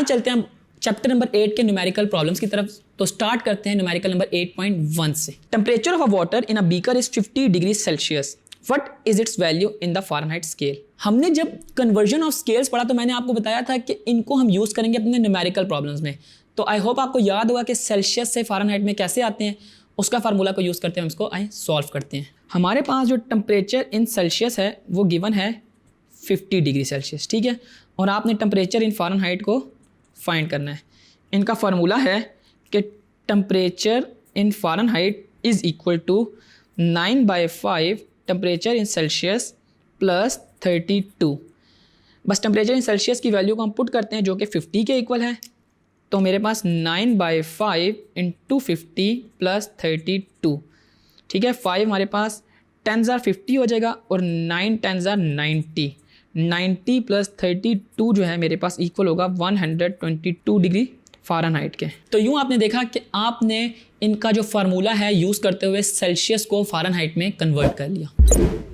आए चलते हैं चैप्टर नंबर 8 के न्यूमेरिकल प्रॉब्लम्स की तरफ। तो स्टार्ट करते हैं न्यूमेरिकल नंबर 8.1 से। Temperature of a water in a beaker is 50 degree Celsius, what is it's value in the Fahrenheit scale. हमने जब कन्वर्जन ऑफ स्केल्स पढ़ा तो मैंने आपको बताया था कि इनको हम यूज़ करेंगे अपने न्यूमेरिकल प्रॉब्लम्स में। तो आई होप आपको याद होगा कि सेल्सियस से फ़ारेनहाइट में कैसे आते हैं, उसका फार्मूला को यूज़ करते हैं हम इसको आए सॉल्व करते हैं। हमारे पास जो टेम्परेचर इन सेल्सियस है वो गिवन है 50 डिग्री सेल्सियस, ठीक है, और आपने टेम्परेचर इन फ़ारेनहाइट को फाइंड करना है। इनका फार्मूला है कि temperature in Fahrenheit is equal to 9/5 temperature in Celsius plus 32। बस टेम्परेचर इन सेल्सियस की वैल्यू को हम पुट करते हैं जो कि 50 के इक्वल है। तो मेरे पास 9/5 इंटू 50 प्लस 32, ठीक है। 5 हमारे पास 10 50 हो जाएगा और 9 10 90, 90 प्लस 32 जो है मेरे पास इक्वल होगा 122 डिग्री फ़ारेनहाइट के। तो यूँ आपने देखा कि आपने इनका जो फार्मूला है यूज़ करते हुए सेल्सियस को फ़ारेनहाइट में कन्वर्ट कर लिया।